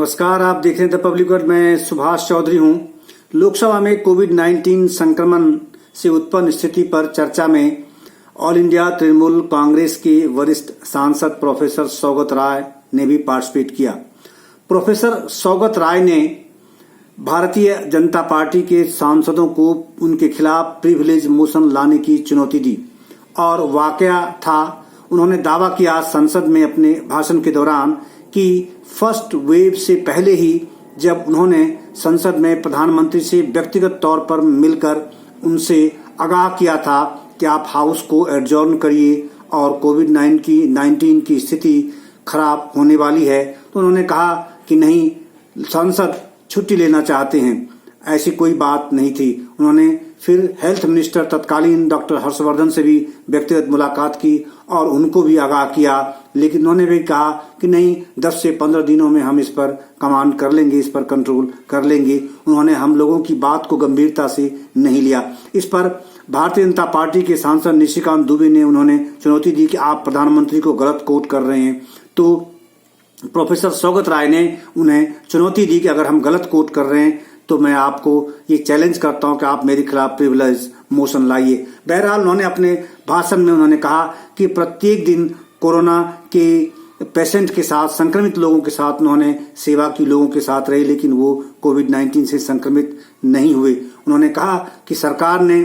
नमस्कार, आप देख रहे हैं द पब्लिक वर्ड। मैं सुभाष चौधरी हूं। लोकसभा में कोविड-19 संक्रमण से उत्पन्न स्थिति पर चर्चा में ऑल इंडिया तृणमूल कांग्रेस के वरिष्ठ सांसद प्रोफेसर सौगत राय ने भी पार्टिसिपेट किया। प्रोफेसर सौगत राय ने भारतीय जनता पार्टी के सांसदों को उनके खिलाफ प्रिविलेज मोशन लाने की चुनौती दी और वाकया था, उन्होंने दावा किया संसद में अपने भाषण के दौरान कि फर्स्ट वेव से पहले ही जब उन्होंने संसद में प्रधानमंत्री से व्यक्तिगत तौर पर मिलकर उनसे आगाह किया था कि आप हाउस को एडजॉर्न करिए और कोविड-19 की स्थिति खराब होने वाली है, तो उन्होंने कहा कि नहीं, सांसद छुट्टी लेना चाहते हैं। ऐसी कोई बात नहीं थी। उन्होंने फिर हेल्थ मिनिस्टर तत्कालीन डॉक्टर हर्षवर्धन से भी व्यक्तिगत मुलाकात की और उनको भी आगाह किया, लेकिन उन्होंने भी कहा कि नहीं, 10 से 15 दिनों में हम इस पर कमांड कर लेंगे, इस पर कंट्रोल कर लेंगे। उन्होंने हम लोगों की बात को गंभीरता से नहीं लिया। इस पर भारतीय जनता पार्टी के सांसद निशिकांत दुबे ने उन्होंने चुनौती दी कि आप प्रधानमंत्री को गलत कोट कर रहे हैं। तो प्रोफेसर सौगत राय ने उन्हें चुनौती दी कि अगर हम गलत कोट कर रहे हैं तो मैं आपको ये चैलेंज करता हूं कि आप मेरे खिलाफ प्रिविलेज मोशन लाइए। बहरहाल उन्होंने अपने भाषण में उन्होंने कहा कि प्रत्येक दिन कोरोना के पेशेंट के साथ, संक्रमित लोगों के साथ उन्होंने सेवा की, लोगों के साथ रहे, लेकिन वो कोविड-19 से संक्रमित नहीं हुए। उन्होंने कहा कि सरकार ने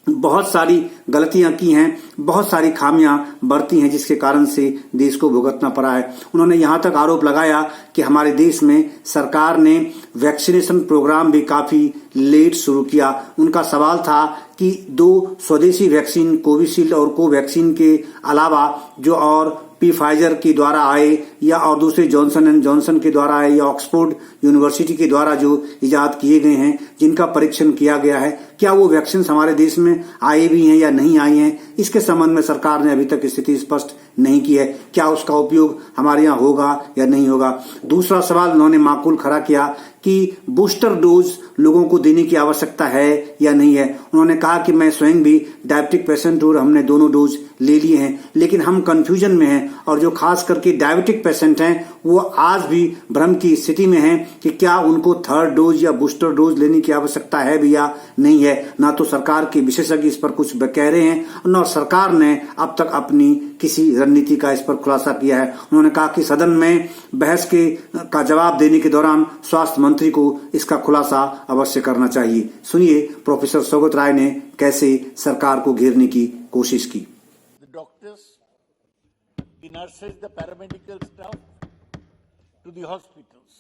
बहुत सारी गलतियां की हैं, बहुत सारी खामियां बरती हैं, जिसके कारण से देश को भुगतना पड़ा है। उन्होंने यहां तक आरोप लगाया कि हमारे देश में सरकार ने वैक्सीनेशन प्रोग्राम भी काफी लेट शुरू किया। उनका सवाल था कि 2 स्वदेशी वैक्सीन कोविशील्ड और कोवैक्सीन के अलावा जो और फाइजर के द्वारा आए या और दूसरे जॉनसन एंड जॉनसन के द्वारा आए या ऑक्सफोर्ड यूनिवर्सिटी के द्वारा जो इजाद किए गए हैं, जिनका परीक्षण किया गया है, क्या वो वैक्सीन हमारे देश में आए भी हैं या नहीं आई हैं, इसके संबंध में सरकार ने अभी तक स्थिति स्पष्ट नहीं की है। क्या उसका उपयोग हमारे यहाँ होगा या नहीं होगा। दूसरा सवाल उन्होंने माकूल खड़ा किया कि बूस्टर डोज लोगों को देने की आवश्यकता है या नहीं है। उन्होंने कहा कि मैं स्वयं भी डायबिटिक पेशेंट हूं, हमने दोनों डोज ले लिए हैं, लेकिन हम कंफ्यूजन में हैं और जो खास करके डायबिटिक पेशेंट हैं वो आज भी भ्रम की स्थिति में हैं कि क्या उनको थर्ड डोज या बूस्टर डोज लेने की आवश्यकता है भी या नहीं है। ना तो सरकार के विशेषज्ञ इस पर कुछ कह रहे हैं, न सरकार ने अब तक अपनी किसी रणनीति का इस पर खुलासा किया है। उन्होंने कहा कि सदन में बहस का जवाब देने के दौरान स्वास्थ्य मंत्री को इसका खुलासा अवश्य करना चाहिए। सुनिए प्रोफेसर सौगत राय ने कैसे सरकार को घेरने की कोशिश की। Doctors, the nurses, the paramedical staff, to the hospitals.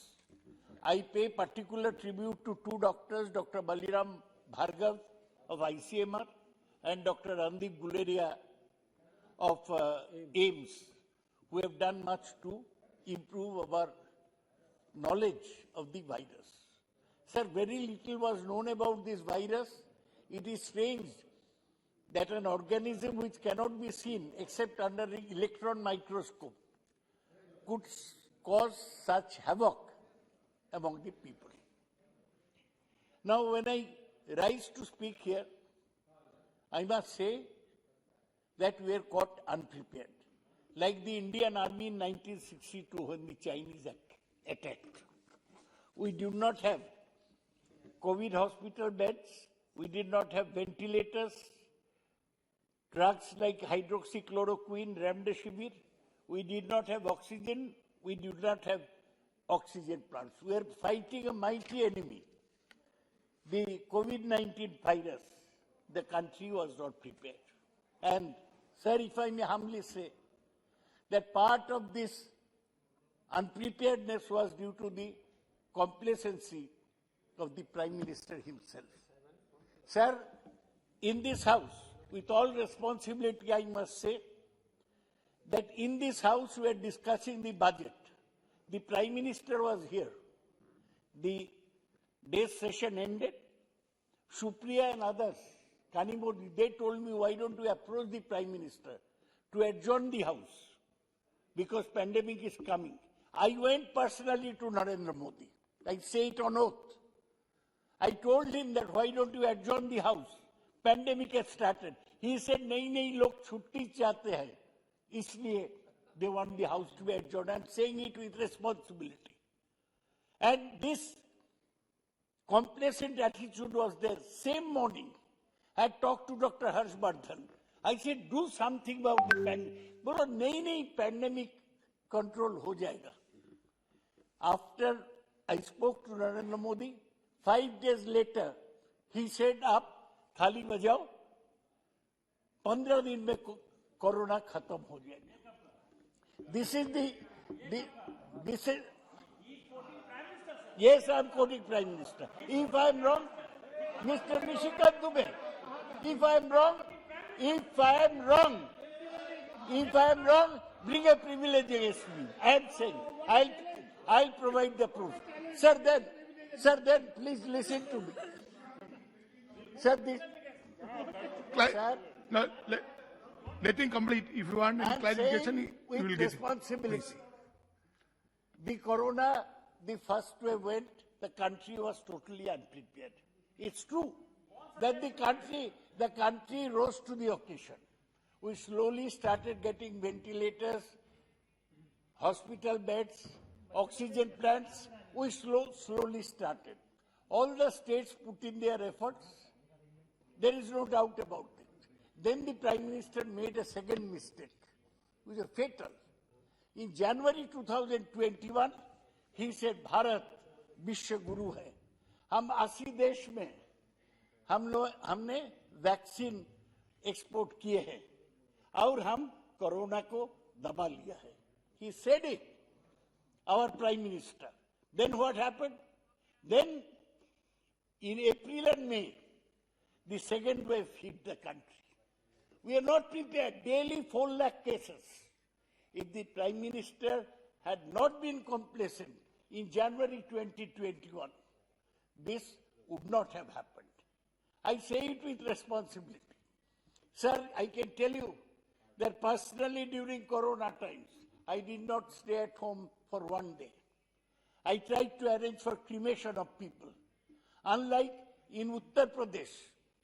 I pay particular tribute to 2 doctors, Dr. Baliram Bhargav of ICMR and Dr. Randeep Guleria of AIMS, who have done much to improve our knowledge of the virus. Sir, very little was known about this virus. It is strange that an organism which cannot be seen except under an electron microscope could cause such havoc among the people. Now, when I rise to speak here, I must say that we are caught unprepared, like the Indian Army in 1962 when the Chinese attacked. We do not have COVID hospital beds, we did not have ventilators, drugs like hydroxychloroquine, remdesivir. We did not have oxygen. We did not have oxygen plants. We are fighting a mighty enemy. The COVID-19 virus, the country was not prepared. And, sir, if I may humbly say, that part of this unpreparedness was due to the complacency of the Prime Minister himself. Sir, in this house, with all responsibility, I must say that in this house we are discussing the budget. The Prime Minister was here. The day's session ended. Supriya and others, Kanimodi, they told me, why don't we approach the Prime Minister to adjourn the house because pandemic is coming. I went personally to Narendra Modi. I say it on oath. I told him that why don't you adjourn the house? Pandemic has started. He said, नहीं लोग छुट्टी चाहते हैं, इसलिए they want the house to be adjourned. I'm saying it with responsibility. And this complacent attitude was there. Same morning, I talked to Dr. Harshvardhan. I said, do something about the pandemic. बोलो नहीं pandemic control हो जाएगा. After I spoke to Narendra Modi, 5 days later, he said, आप थाली बजाओ, 15 दिन में corona खत्म हो जाएगा. This is this is. Yes, I am quoting Prime Minister. If I am wrong, Mr. Nishikant Dubey, if I am wrong, bring a privilege against me. I am saying, I'll provide the proof. Sir, then, please listen to me. Sir, No, let him complete. If you want any clarification, you with will get it. responsibility. The corona, the first wave went, the country was totally unprepared. It's true that the country rose to the occasion. We slowly started getting ventilators, hospital beds, oxygen plants. We slowly started. All the states put in their efforts. There is no doubt about it. Then the Prime Minister made a second mistake, which was fatal. In January 2021, he said, Bharat विश्व गुरु है. हम 80 देश में हमने vaccine export किए हैं और हम कोरोना को दबा लिया है. He said it, our Prime Minister. Then what happened? Then in April and May, the second wave hit the country. We are not prepared. Daily 4 lakh cases. If the Prime Minister had not been complacent in January 2021, this would not have happened. I say it with responsibility. Sir, I can tell you that personally during Corona times, I did not stay at home for 1 day. I tried to arrange for cremation of people. Unlike in Uttar Pradesh,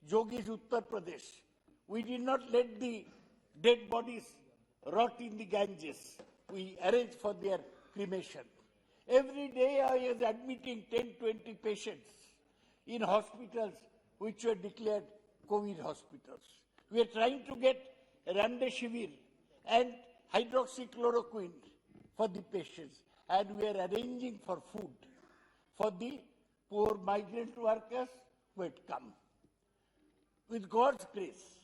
Jogi's Uttar Pradesh, we did not let the dead bodies rot in the Ganges. We arranged for their cremation. Every day I was admitting 10-20 patients in hospitals which were declared COVID hospitals. We are trying to get remdesivir and hydroxychloroquine for the patients, and we are arranging for food for the poor migrant workers who had come. With God's grace,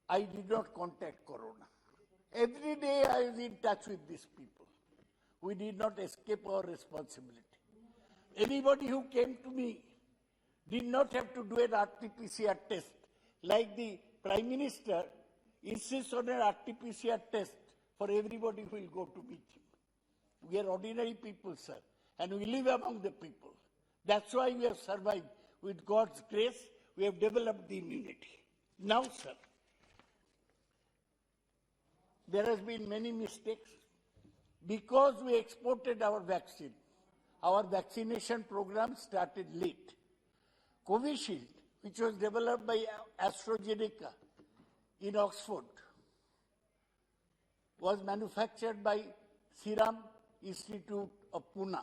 I did not contact Corona. Every day I was in touch with these people. We did not escape our responsibility. Anybody who came to me did not have to do an RT-PCR test. Like the Prime Minister insists on an RT-PCR test for everybody who will go to meet him. We are ordinary people, sir, and we live among the people. That's why we have survived. With God's grace, we have developed the immunity. Now, sir, there has been many mistakes. Because we exported our vaccine, our vaccination program started late. Covishield, which was developed by AstraZeneca in Oxford, was manufactured by Serum Institute of Pune.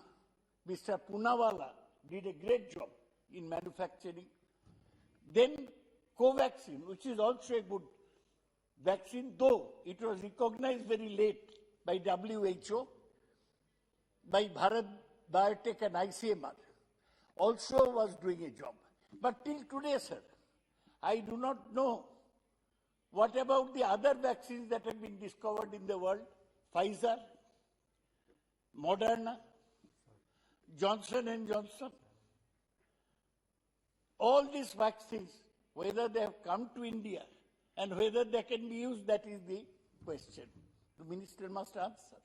Mr. Poonawalla did a great job in manufacturing. Then Covaxin, which is also a good vaccine, though it was recognized very late by WHO, by Bharat Biotech and ICMR, also was doing a job. But till today, sir, I do not know what about the other vaccines that have been discovered in the world. Pfizer, Moderna, Johnson & Johnson. All these vaccines, whether they have come to India and whether they can be used, that is the question. The minister must answer.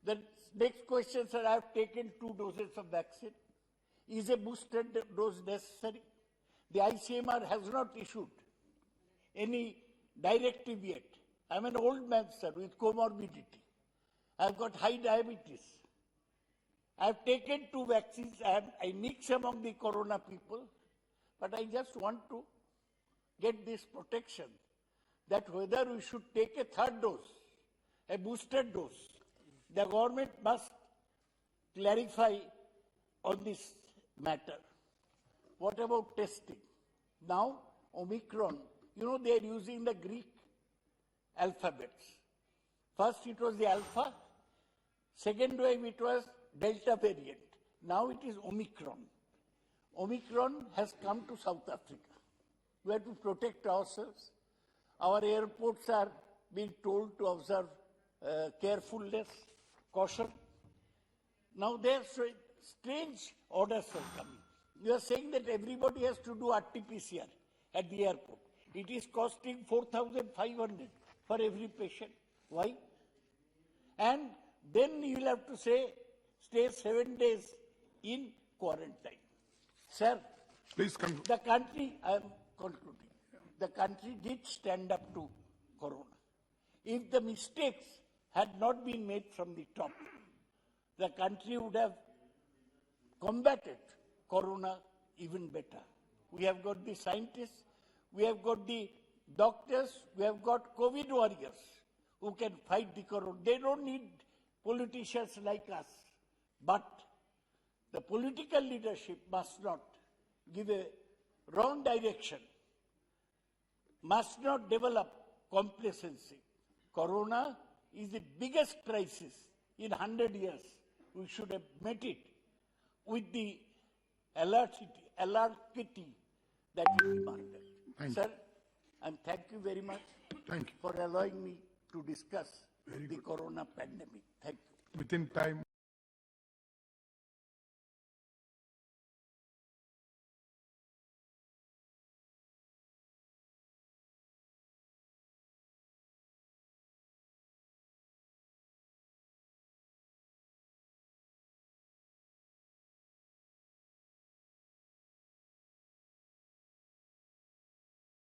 The next question, sir, I have taken 2 doses of vaccine. Is a booster dose necessary? The ICMR has not issued any directive yet. I'm an old man, sir, with comorbidity. I've got high diabetes. I've taken 2 vaccines. I mix among the corona people, but I just want to get this protection that whether we should take a 3rd dose, a booster dose, the government must clarify on this matter. What about testing? Now, Omicron, you know, they are using the Greek alphabets. First it was the Alpha, second wave it was Delta variant. Now it is Omicron. Omicron has come to South Africa. We have to protect ourselves. Our airports are being told to observe carefulness, caution. Now there are strange orders are coming. You are saying that everybody has to do RT-PCR at the airport. It is costing 4,500 for every patient. Why? And then you will have to stay 7 days in quarantine. Sir, Please conclude. the country, I am concluding, the country did stand up to Corona. If the mistakes had not been made from the top, the country would have combated Corona even better. We have got the scientists, we have got the doctors, we have got COVID warriors who can fight the Corona. They don't need politicians like us. But the political leadership must not give a wrong direction, must not develop complacency. Corona is the biggest crisis in 100 years. We should have met it with the alacrity that is demanded. Thank Sir, and thank you very much Thank you. for allowing me to discuss the Corona pandemic. Thank you. Within time.